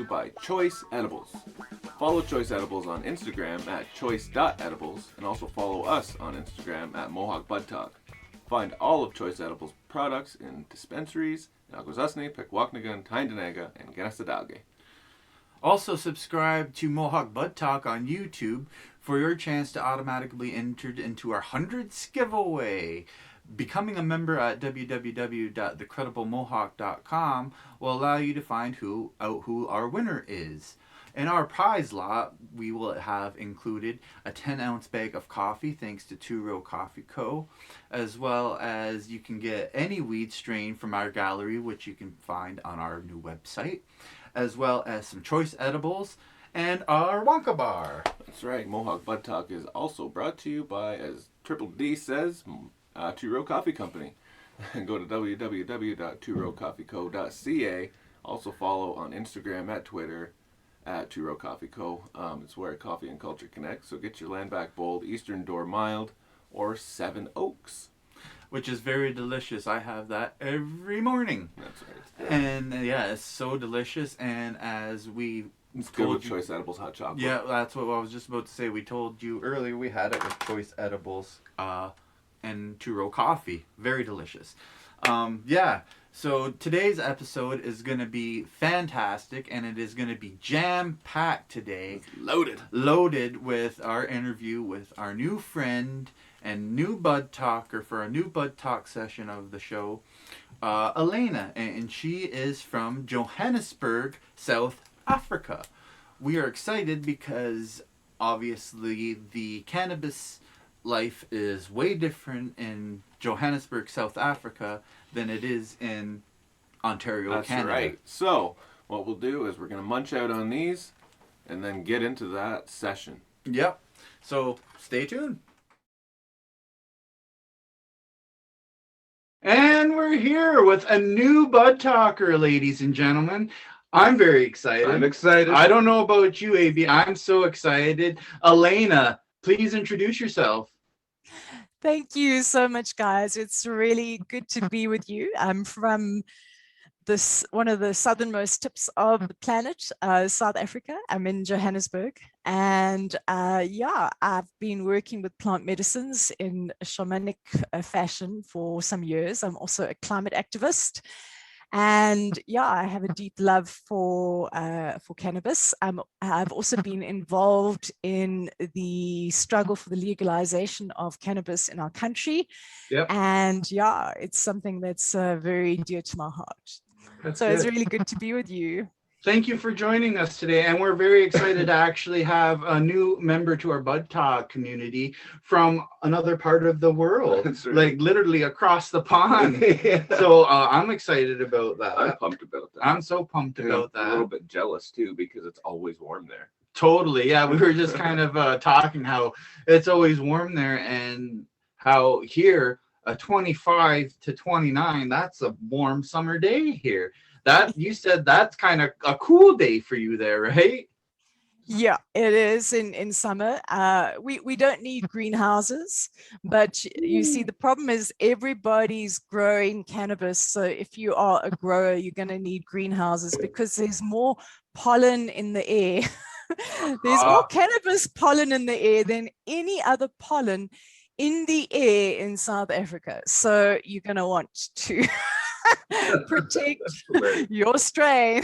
you by Choice Edibles. Follow Choice Edibles on Instagram at choice.edibles and also follow us on Instagram at Mohawk Bud Talk. Find all of Choice Edibles products in dispensaries in Akwesasne, Pequawknagan, Tyndanaga, and Ganastadalge. Also subscribe to Mohawk Bud Talk on YouTube for your chance to automatically enter into our 100th giveaway. Becoming a member at www.thecrediblemohawk.com will allow you to find who our winner is. In our prize lot, we will have included a 10-ounce bag of coffee thanks to Two Row Coffee Co., as well as you can get any weed strain from our gallery, which you can find on our new website, as well as some choice edibles and our Wonka bar. That's right. Mohawk Bud Talk is also brought to you by, as Triple D says, Two Row Coffee Company. Go to www.tworowcoffeeco.ca. Also follow on Instagram, at Twitter, at Two Row Coffee Co. It's where coffee and culture connect. So get your Landback Bold, Eastern Door Mild, or Seven Oaks, which is very delicious. I have that every morning. That's right. And yeah, it's so delicious. And as we it's good with Choice Edibles hot chocolate. Yeah, that's what I was just about to say. We told you earlier we had it with Choice Edibles and Two Row Coffee. Very delicious. Yeah. So today's episode is going to be fantastic, and it is going to be jam-packed today. It's loaded. Loaded with our interview with our new friend and new Bud Talker for a new Bud Talk session of the show, Elena. And she is from Johannesburg, South Africa. We are excited because obviously the cannabis life is way different in Johannesburg, South Africa than it is in Ontario, Canada. That's right. So, what we'll do is we're going to munch out on these and then get into that session. Yep. So, stay tuned. And we're here with a new Bud Talker, ladies and gentlemen. I'm very excited. I'm excited. I don't know about you, AB. I'm so excited. Elena, please introduce yourself. Thank you so much, guys. It's really good to be with you. I'm from one of the southernmost tips of the planet, South Africa. I'm in Johannesburg. And I've been working with plant medicines in a shamanic fashion for some years. I'm also a climate activist. And I have a deep love for cannabis. I've also been involved in the struggle for the legalization of cannabis in our country. Yep. And it's something that's very dear to my heart. It's really good to be with you. Thank you for joining us today. And we're very excited to actually have a new member to our Bud Talk community from another part of the world, right. Like literally across the pond. Yeah. So I'm excited about that. I'm pumped about that. I'm so pumped about that. I'm a little bit jealous too because it's always warm there. Totally. Yeah, we were just kind of talking how it's always warm there and how here, 25 to 29, that's a warm summer day here. That you said that's kind of a cool day for you there, right? Yeah, it is in summer. We don't need greenhouses, but you see, the problem is everybody's growing cannabis. So if you are a grower, you're going to need greenhouses because there's more pollen in the air. There's more cannabis pollen in the air than any other pollen in the air in South Africa. So you're going to want to protect your strain.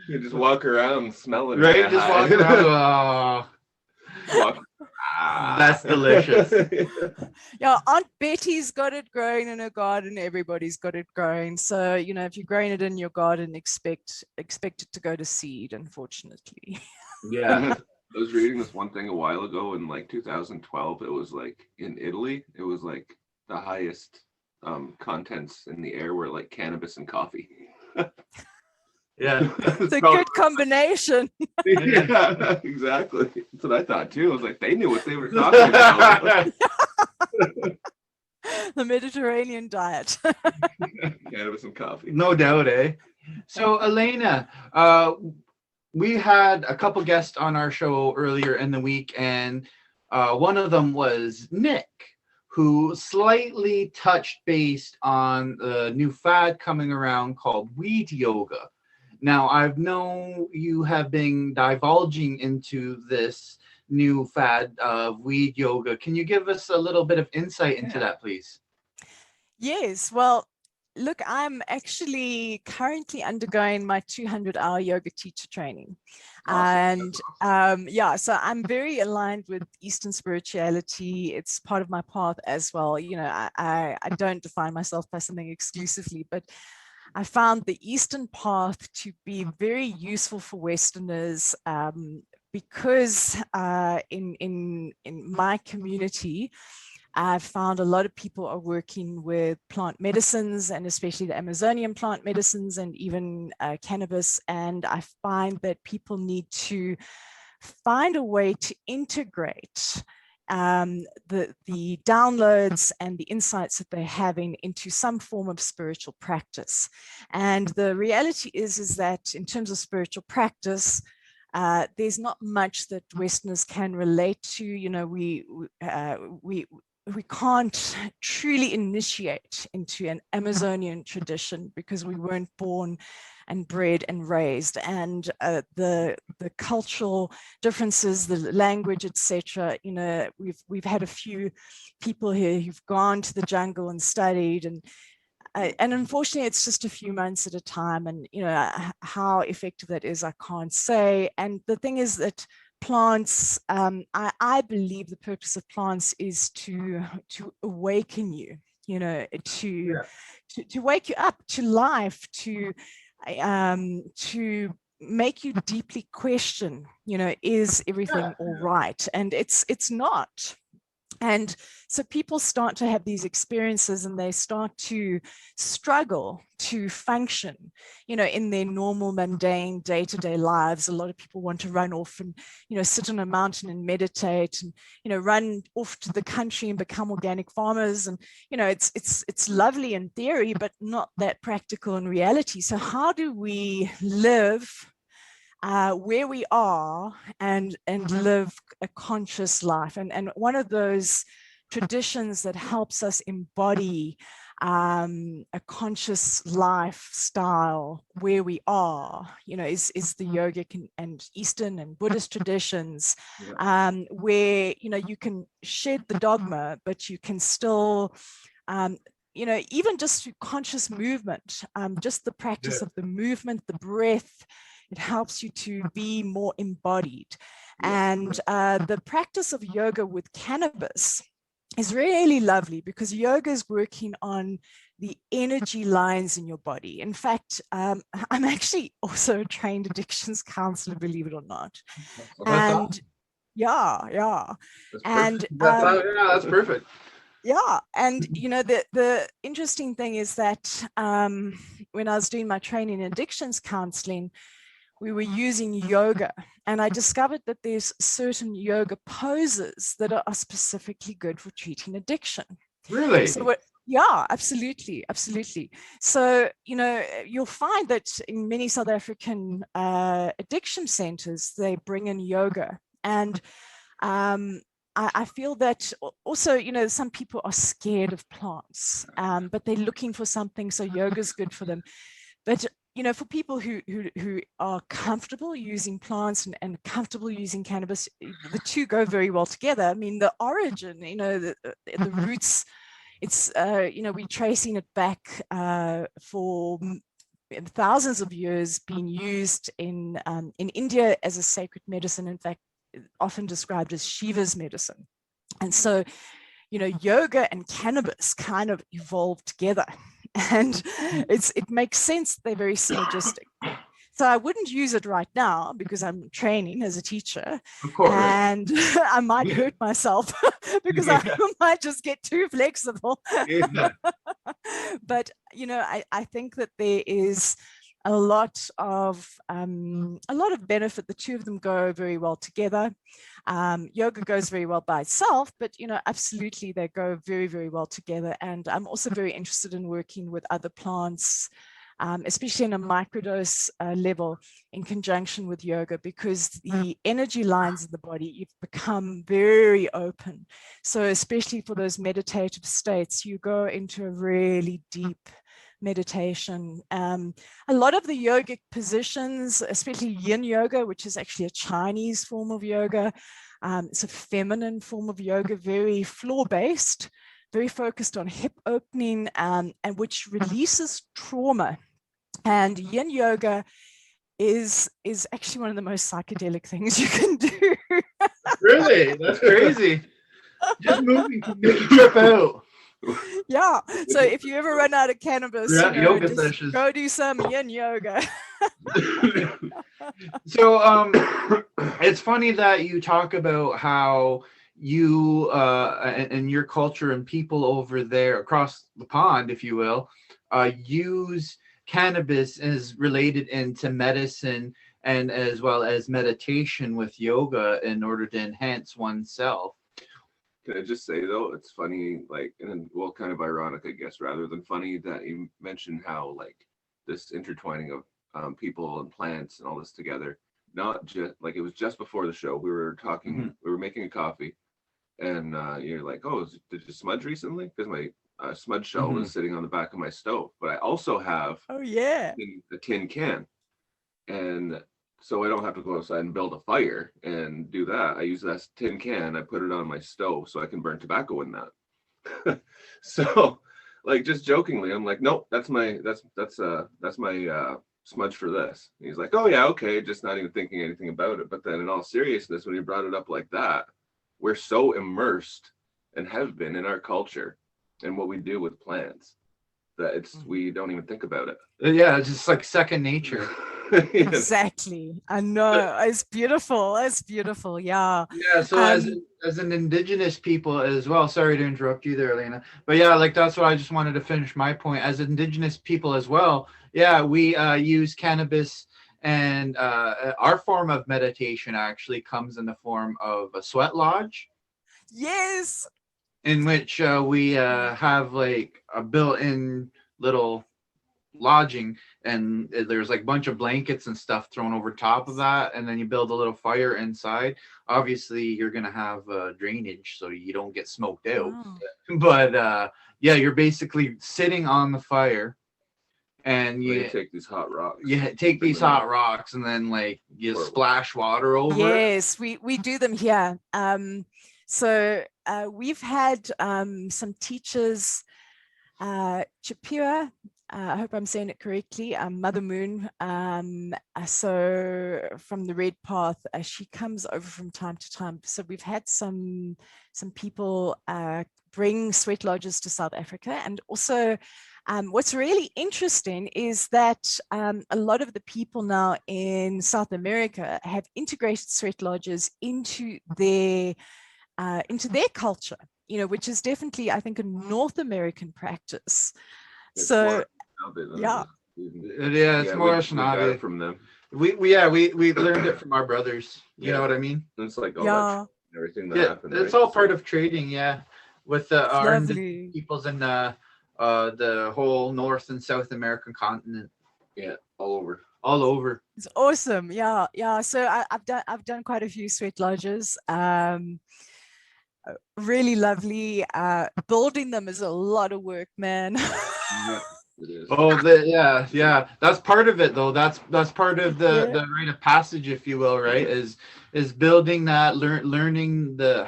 You just walk around smelling right, just walk around. That's delicious. Aunt Betty's got it growing in her garden. Everybody's got it growing. So if you're growing it in your garden, expect it to go to seed, unfortunately. Yeah. I was reading this one thing a while ago in like 2012. It was like in Italy, it was like the highest contents in the air were like cannabis and coffee. Yeah, it's a good combination. Yeah, exactly. That's what I thought too. I was like, they knew what they were talking about. The Mediterranean diet. Cannabis and coffee. No doubt, eh? So, Elena, we had a couple guests on our show earlier in the week, and one of them was Nick, who slightly touched base on the new fad coming around called weed yoga. Now, I've known you have been divulging into this new fad of weed yoga. Can you give us a little bit of insight into that, please? Yes, well, look, I'm actually currently undergoing my 200-hour yoga teacher training. Awesome. And yeah, so I'm very aligned with Eastern spirituality. It's part of my path as well. You know, I don't define myself by something exclusively, but I found the Eastern path to be very useful for Westerners, because in my community, I've found a lot of people are working with plant medicines, and especially the Amazonian plant medicines, and even cannabis. And I find that people need to find a way to integrate the downloads and the insights that they're having into some form of spiritual practice. And the reality is that in terms of spiritual practice, there's not much that Westerners can relate to. You know, we can't truly initiate into an Amazonian tradition because we weren't born and bred and raised, and the cultural differences, the language, etc. You know, we've had a few people here who've gone to the jungle and studied, and unfortunately it's just a few months at a time, and you know how effective that is I can't say. And the thing is that plants, I believe the purpose of plants is to awaken you, you know, to wake you up to life, to make you deeply question, you know, is everything all right? And it's not. And so people start to have these experiences, and they start to struggle to function, you know, in their normal, mundane, day-to-day lives. A lot of people want to run off and, you know, sit on a mountain and meditate, and, you know, run off to the country and become organic farmers. And, you know, it's lovely in theory, but not that practical in reality. So how do we live where we are and live a conscious life? And one of those traditions that helps us embody a conscious lifestyle where we are, you know, is the yogic and Eastern and Buddhist traditions, where, you know, you can shed the dogma, but you can still you know, even just through conscious movement, just the practice of the movement, the breath, it helps you to be more embodied. And the practice of yoga with cannabis is really lovely, because yoga is working on the energy lines in your body. In fact, I'm actually also a trained addictions counselor, believe it or not. And yeah. And that's perfect. yeah, and you know, the interesting thing is that when I was doing my training in addictions counseling, we were using yoga, and I discovered that there's certain yoga poses that are specifically good for treating addiction. Really? So yeah, absolutely. So, you know, you'll find that in many South African addiction centers, they bring in yoga. And I feel that also, you know, some people are scared of plants, but they're looking for something, so yoga is good for them. But you know, for people who are comfortable using plants and comfortable using cannabis, the two go very well together. I mean, the origin, you know, the roots, it's you know, we're tracing it back for thousands of years, being used in India as a sacred medicine. In fact, often described as Shiva's medicine. And so, you know, yoga and cannabis kind of evolved together, and it makes sense. They're very synergistic. So I wouldn't use it right now because I'm training as a teacher, Of course. and I might hurt myself because I might just get too flexible. But you know, I think that there is a lot of benefit. The two of them go very well together. Yoga goes very well by itself, but you know, absolutely they go very, very well together. And I'm also very interested in working with other plants, especially in a microdose level, in conjunction with yoga, because the energy lines in the body, you've become very open. So especially for those meditative states, you go into a really deep meditation. A lot of the yogic positions, especially yin yoga, which is actually a Chinese form of yoga, it's a feminine form of yoga, very floor-based, very focused on hip opening, and which releases trauma. And yin yoga is actually one of the most psychedelic things you can do. Really? That's crazy. Just moving can make you trip out. Yeah. So if you ever run out of cannabis, Yeah, you know, yoga just sessions. go do some yin yoga. So it's funny that you talk about how you and your culture and people over there across the pond, if you will, use cannabis as related into medicine and as well as meditation with yoga in order to enhance oneself. Can I just say though, it's funny, like, and then, well, kind of ironic, I guess, rather than funny, that you mentioned how like this intertwining of people and plants and all this together. Not just like it was just before the show. We were talking, we were making a coffee, and you're like, "Oh, did you smudge recently?" Because my smudge shell was sitting on the back of my stove. But I also have Oh yeah. a tin can, and so I don't have to go outside and build a fire and do that. I use that tin can, I put it on my stove so I can burn tobacco in that. So like just jokingly, I'm like, nope, that's my smudge for this. And he's like, oh yeah, okay, just not even thinking anything about it. But then in all seriousness, when you brought it up like that, we're so immersed and have been in our culture and what we do with plants that it's we don't even think about it. Yeah, it's just like second nature. Exactly. I know. It's beautiful. It's beautiful. Yeah. Yeah, so as an indigenous people as well, sorry to interrupt you there, Elena, but yeah, like that's what I just wanted to finish my point. As indigenous people as well, yeah, we use cannabis, and our form of meditation actually comes in the form of a sweat lodge. Yes. In which we have like a built-in little lodging, and there's like a bunch of blankets and stuff thrown over top of that, and then you build a little fire inside. Obviously you're gonna have drainage so you don't get smoked out. But yeah, you're basically sitting on the fire, and you take these hot rocks. Yeah, take these hot rocks, and then like you splash water over yes it. we do them here. So we've had some teachers, Chipua, I hope I'm saying it correctly, Mother Moon, so from the Red Path, she comes over from time to time. So we've had some people bring sweat lodges to South Africa. And also what's really interesting is that a lot of the people now in South America have integrated sweat lodges into their culture, you know, which is definitely, I think, a North American practice. So yeah, it's more Anishinaabe from them. We learned it from our brothers. You know what I mean? It's like all that everything that happened. It's all part of trading. Yeah, with our peoples in the whole North and South American continent. Yeah, all over. It's awesome. Yeah. So I've done quite a few sweat lodges. Really lovely. Building them is a lot of work, man. Yeah, it is. Oh, yeah. That's part of it, though. That's part of the rite of passage, if you will, right? Is building that, learning the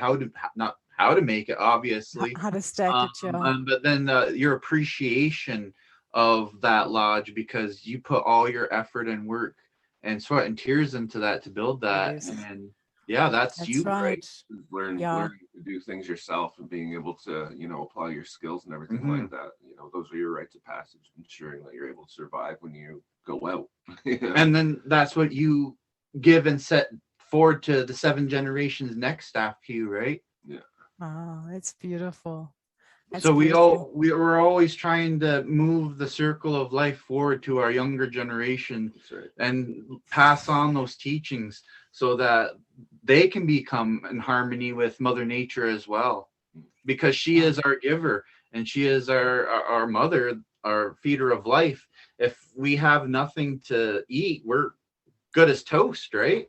not how to make it, obviously, how to stack it, but then your appreciation of that lodge, because you put all your effort and work and sweat and tears into that to build that. Yes. And yeah, that's you, right? Learning to do things yourself and being able to, you know, apply your skills and everything like that. You know, those are your rites of passage, ensuring that you're able to survive when you go out. And then that's what you give and set forward to the 7 generations next after you, right? Yeah. Oh, it's beautiful. That's so beautiful. we're always trying to move the circle of life forward to our younger generation, and pass on those teachings so that they can become in harmony with Mother Nature as well, because she is our giver, and she is our mother, our feeder of life. If we have nothing to eat, we're good as toast, right?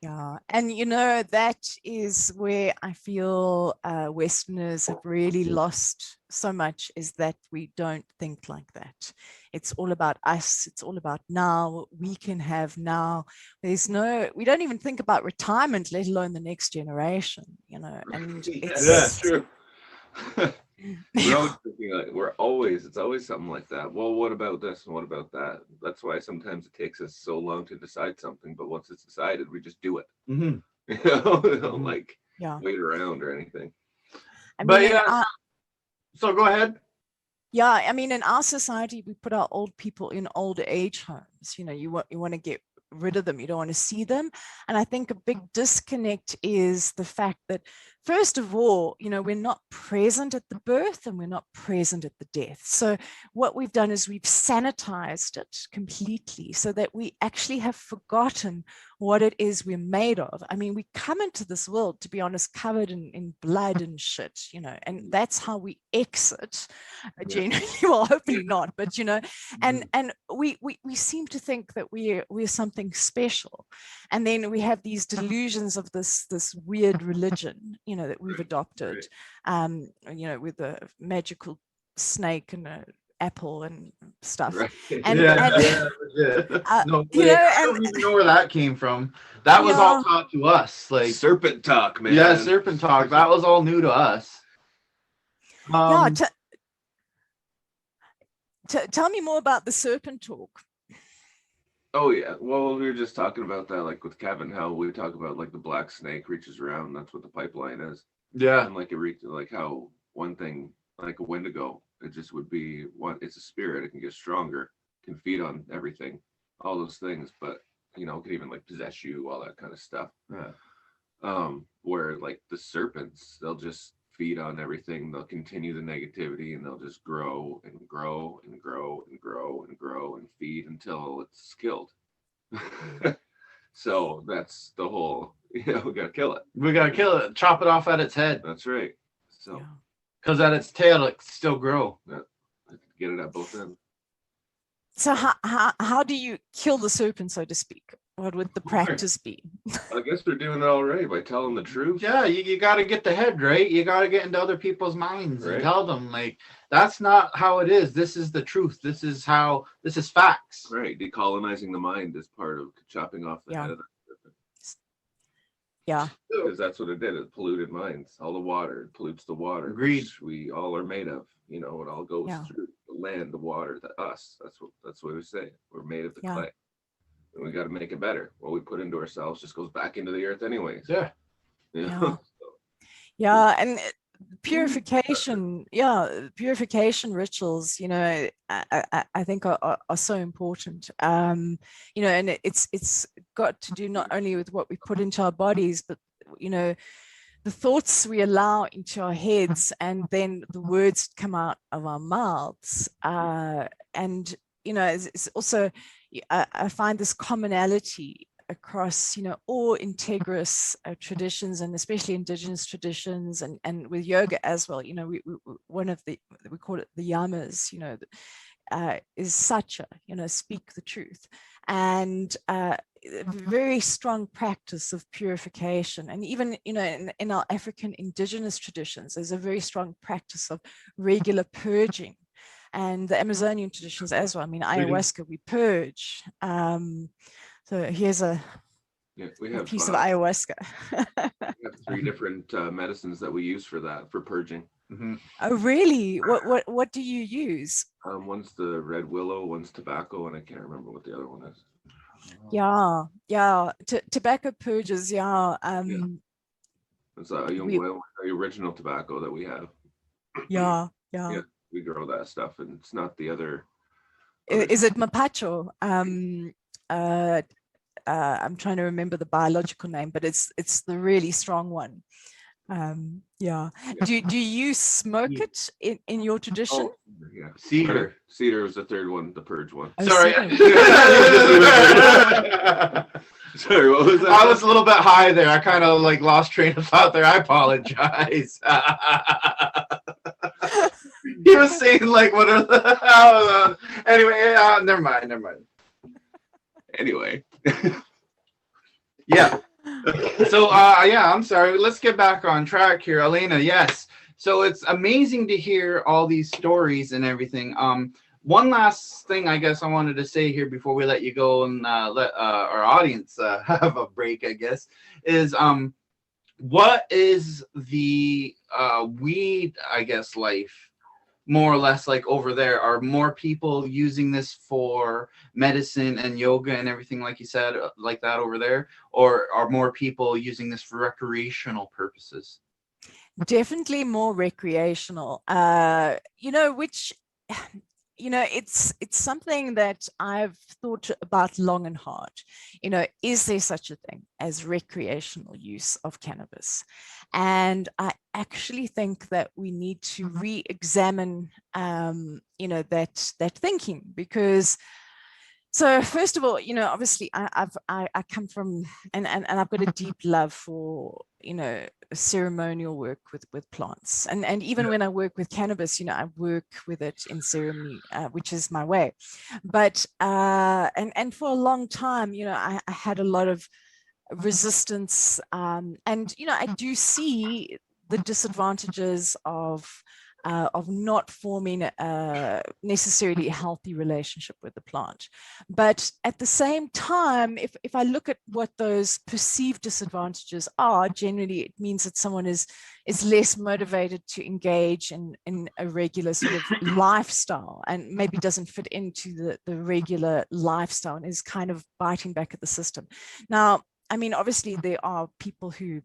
Yeah, and you know, that is where I feel Westerners have really lost so much is that we don't think like that. It's all about us. It's all about now, what we can have now. We don't even think about retirement, let alone the next generation, and That's true. It's always something like that. Well, what about this and what about that? That's why sometimes it takes us so long to decide something, but once it's decided, we just do it. Mm-hmm. We don't like wait around or anything. So go ahead. Yeah, I mean, in our society, we put our old people in old age homes. You want to get rid of them. You don't want to see them. And I think a big disconnect is the fact that, first of all, we're not present at the birth and we're not present at the death. So what we've done is we've sanitized it completely so that we actually have forgotten what it is we're made of. I mean, we come into this world, to be honest, covered in blood and shit, and that's how we exit. Generally, well, hopefully not, but and we seem to think that we're something special, and then we have these delusions of this weird religion, that we've adopted, with a magical snake and a apple and stuff. Right. And I don't even know where that came from. That was all taught to us, like serpent talk, man. Yeah, serpent talk. That was all new to us. Tell me more about the serpent talk. Oh yeah, well, we were just talking about that, like with Kevin, how we talk about like the black snake reaches around. That's what the pipeline is. Yeah, and like it reaches, like how one thing, like a Wendigo, it just would be one. It's a spirit. It can get stronger, can feed on everything, all those things. But it can even like possess you, all that kind of stuff. Yeah. Where like the serpents, they'll just feed on everything. They'll continue the negativity, and they'll just grow and grow and grow and grow and grow and feed until it's killed. So that's the whole. We gotta kill it. We gotta kill it. Chop it off at its head. That's right. So. Yeah. Because at its tail, it still grow. Get it at both ends. So how do you kill the serpent, so to speak? What would the practice be? I guess we're doing it all right by telling the truth. Yeah, you got to get the head right. You got to get into other people's minds right. and tell them, like, that's not how it is. This is the truth. This is facts. Right. Decolonizing the mind is part of chopping off the head of the serpent. Yeah. Because that's what it did. It polluted minds. All the water. It pollutes the water. Agreed. Which we all are made of. It all goes through the land, the water, us. That's what we say. We're made of the clay. And we got to make it better. What we put into ourselves just goes back into the earth anyways. Yeah. Yeah. And purification rituals, I think are so important. And it's got to do not only with what we put into our bodies, but, the thoughts we allow into our heads, and then the words come out of our mouths. And, it's also, I find this commonality across, all integrous traditions, and especially indigenous traditions, and with yoga as well. We call it the yamas, is satya, speak the truth, and very strong practice of purification. And even in our African indigenous traditions, there's a very strong practice of regular purging, and the Amazonian traditions as well. I mean, ayahuasca, we purge. So here's a piece of ayahuasca. We have 3 different medicines that we use for that, for purging. Mm-hmm. Oh, really? What do you use? One's the red willow, one's tobacco, and I can't remember what the other one is. Yeah. Tobacco purges. It's the original tobacco that we have. Yeah. We grow that stuff, and it's not the other. Is it mapacho? I'm trying to remember the biological name, but it's the really strong one. Do you smoke it in your tradition? Yeah, Cedar was the third one, the purge one. Oh, sorry. Sorry, what was that? I was a little bit high there. I kind of like lost train of thought there. I apologize. He was saying like, what are the anyway, never mind. Anyway. Yeah. So I'm sorry. Let's get back on track here. Elena, yes. So it's amazing to hear all these stories and everything. One last thing I guess I wanted to say here before we let you go and let our audience have a break, I guess, is what is the weed, I guess, life more or less like over there? Are more people using this for medicine and yoga and everything, like you said, like that over there? Or are more people using this for recreational purposes? Definitely more recreational, which, it's something that I've thought about long and hard. Is there such a thing as recreational use of cannabis? And I actually think that we need to re-examine, that thinking, because so first of all, obviously I come from, and I've got a deep love for, ceremonial work with plants, and even when I work with cannabis, I work with it in ceremony, which is my way. But and for a long time, I had a lot of resistance, and I do see the disadvantages of not forming necessarily a healthy relationship with the plant. But at the same time, if I look at what those perceived disadvantages are, generally it means that someone is less motivated to engage in a regular sort of lifestyle, and maybe doesn't fit into the regular lifestyle and is kind of biting back at the system. Now, I mean, obviously there are people who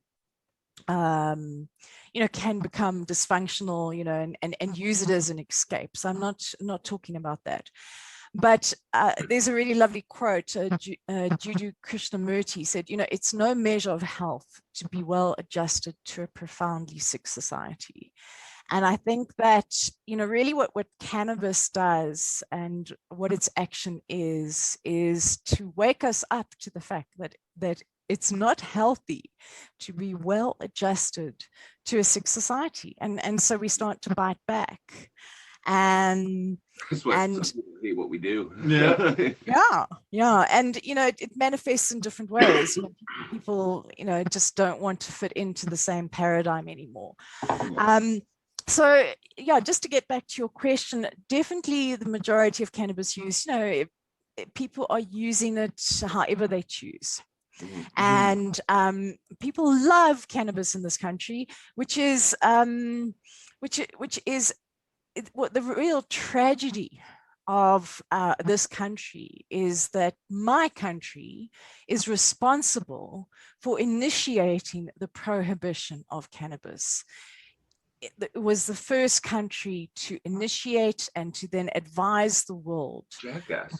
can become dysfunctional, and use it as an escape. So I'm not talking about that. But there's a really lovely quote. Jiddu Krishnamurti said, it's no measure of health to be well adjusted to a profoundly sick society. And I think that, really what cannabis does and what its action is to wake us up to the fact that it's not healthy to be well adjusted to a sick society. And so we start to bite back. And That's what we do. Yeah. And, it manifests in different ways. People, just don't want to fit into the same paradigm anymore. So, yeah, just to get back to your question, definitely the majority of cannabis use, people are using it however they choose. And people love cannabis in this country, which is what the real tragedy of this country is, that my country is responsible for initiating the prohibition of cannabis. It was the first country to initiate and to then advise the world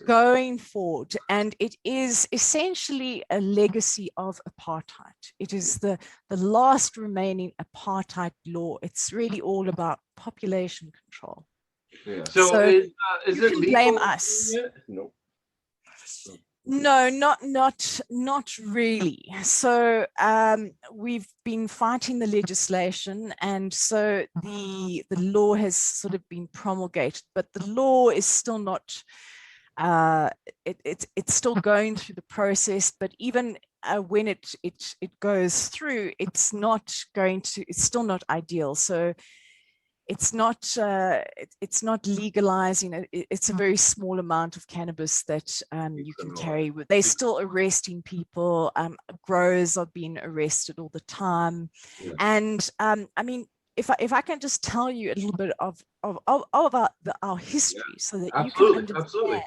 going forward. And it is essentially a legacy of apartheid. It is the last remaining apartheid law. It's really all about population control. Yeah. So is it legal? Blame us. Nope. No, not really. So we've been fighting the legislation, and so the law has sort of been promulgated, but the law is still not. It's still going through the process, but even when it goes through, it's still not ideal. So it's not legalizing. It's a very small amount of cannabis that you can carry. They're still arresting people. Growers are being arrested all the time. Yeah. And I mean, if I can just tell you a little bit of our history, so that you can understand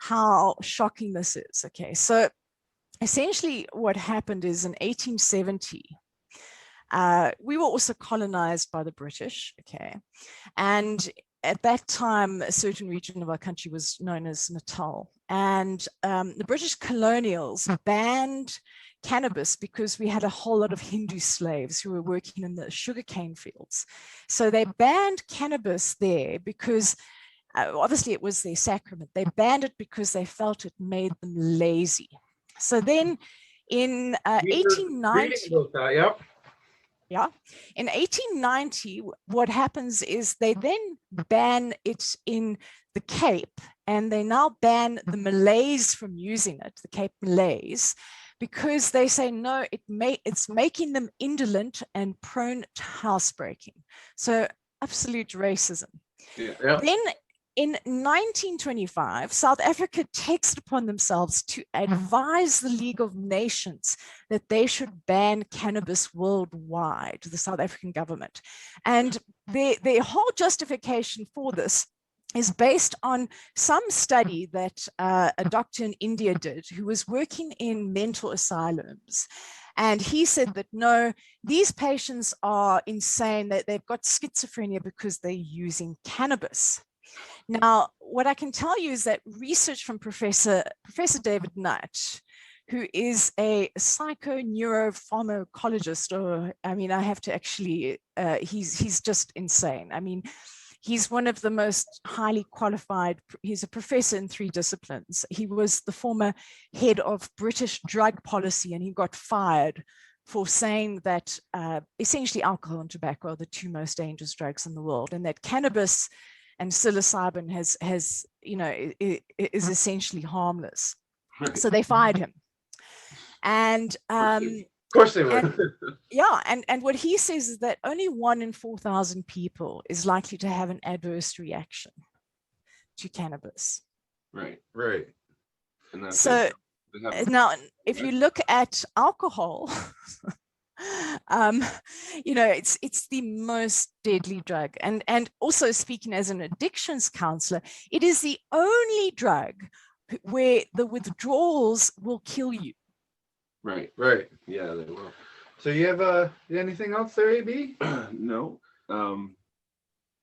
how shocking this is. Okay, so essentially what happened is in 1870, we were also colonized by the British, okay? And at that time, a certain region of our country was known as Natal. And the British colonials banned cannabis because we had a whole lot of Hindu slaves who were working in the sugarcane fields. So they banned cannabis there because obviously it was their sacrament. They banned it because they felt it made them lazy. So then in 1890, yeah, in 1890, what happens is they then ban it in the Cape, and they now ban the Malays from using it, the Cape Malays, because they say no, it's making them indolent and prone to housebreaking. So absolute racism. Yeah. Then in 1925, South Africa takes it upon themselves to advise the League of Nations that they should ban cannabis worldwide, the South African government. And their whole justification for this is based on some study that a doctor in India did who was working in mental asylums. And he said that, no, these patients are insane, that they've got schizophrenia because they're using cannabis. Now, what I can tell you is that research from Professor David Nutt, who is a psychoneuropharmacologist, or I mean, I have to actually, he's just insane. I mean, he's one of the most highly qualified. He's a professor in 3 disciplines. He was the former head of British drug policy, and he got fired for saying that essentially alcohol and tobacco are the 2 most dangerous drugs in the world, and that cannabis and psilocybin is essentially harmless. Right. So they fired him. And Of course they would. and what he says is that only 1 in 4,000 people is likely to have an adverse reaction to cannabis. Right. Right. And that's So it. They have- now, if you look at alcohol, it's the most deadly drug. And also, speaking as an addictions counselor, it is the only drug where the withdrawals will kill you. Right. Right. Yeah, they will. So you have anything else there, AB? No.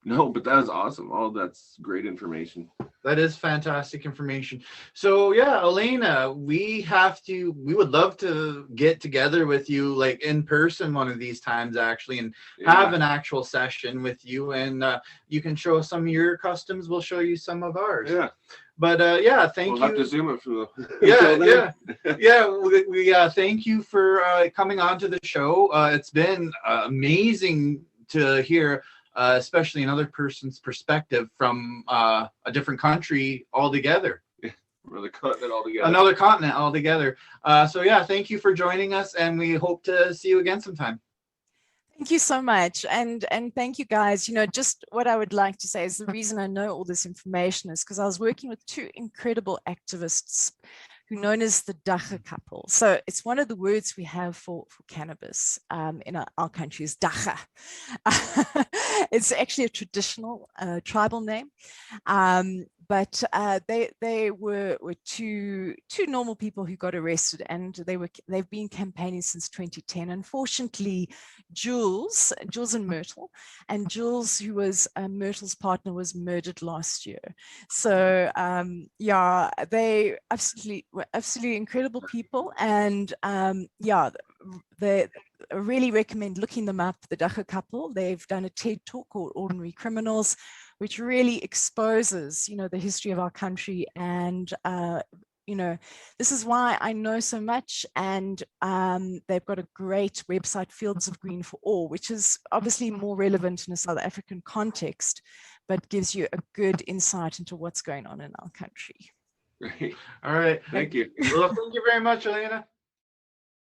No, but that was awesome. All that's great information. That is fantastic information. So yeah, Elena, we would love to get together with you like in person one of these times actually, and have an actual session with you, and you can show us some of your customs. We'll show you some of ours. Yeah. But thank We'll you. have to zoom it for Yeah. We thank you for coming on to the show. It's been amazing to hear, especially another person's perspective from a different country altogether. Another continent altogether. Another continent altogether. So yeah, thank you for joining us, and we hope to see you again sometime. Thank you so much. And thank you guys. Just what I would like to say is the reason I know all this information is because I was working with 2 incredible activists who are known as the Dacha couple. So it's one of the words we have for cannabis in our country is Dacha. It's actually a traditional tribal name. But they were 2 normal people who got arrested, and they've been campaigning since 2010. Unfortunately, Jules and Myrtle, and Jules, who was Myrtle's partner, was murdered last year. So they were absolutely incredible people, and they really recommend looking them up. The Dacha couple. They've done a TED talk called Ordinary Criminals, which really exposes, the history of our country. And, this is why I know so much. And they've got a great website, Fields of Green for All, which is obviously more relevant in a South African context, but gives you a good insight into what's going on in our country. Right. All right. Thank you. Well, thank you very much, Elena.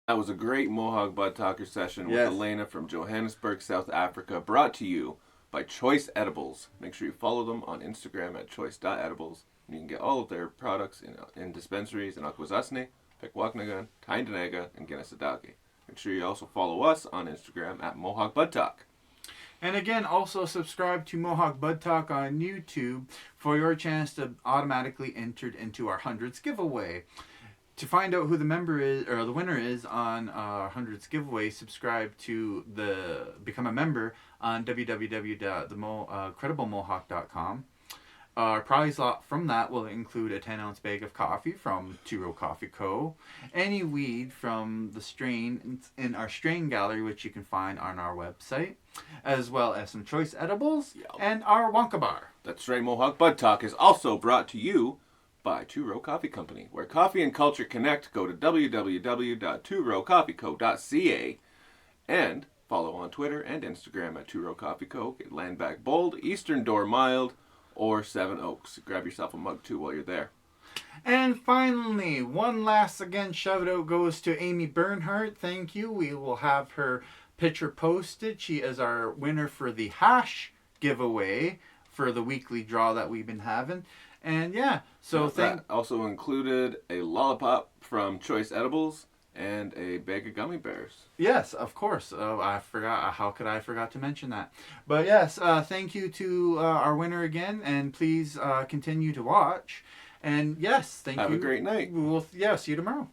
That was a great Mohawk Bud Talker session with Yes. Elena from Johannesburg, South Africa, brought to you by Choice Edibles. Make sure you follow them on Instagram at choice.edibles. And you can get all of their products in dispensaries in Akwesasne, Pequawknagan, Tyndonega, and Genesadake. Make sure you also follow us on Instagram at Mohawk Bud Talk. And again, also subscribe to Mohawk Bud Talk on YouTube for your chance to automatically entered into our hundreds giveaway. To find out who the member is or the winner is on our hundreds giveaway, subscribe to become a member on www.thecrediblemohawk.com. Our prize lot from that will include a 10-ounce bag of coffee from Two Row Coffee Co., any weed from the strain in our strain gallery, which you can find on our website, as well as some choice edibles and our Wonka bar. That's right, Mohawk Bud Talk is also brought to you by Two Row Coffee Company, where coffee and culture connect. Go to www.tworowcoffeeco.ca and follow on Twitter and Instagram at Two Row Coffee Co. Get Landback Bold, Eastern Door Mild, or 7 Oaks. Grab yourself a mug too while you're there. And finally, one last again shout out goes to Amy Bernhardt. Thank you. We will have her picture posted. She is our winner for the hash giveaway for the weekly draw that we've been having. And yeah, so that also included a lollipop from Choice Edibles and a bag of gummy bears. Yes, of course. I forgot. How could I forgot to mention that? But yes, thank you to our winner again, and please continue to watch. And yes, thank you. Have a great night. We'll see you tomorrow.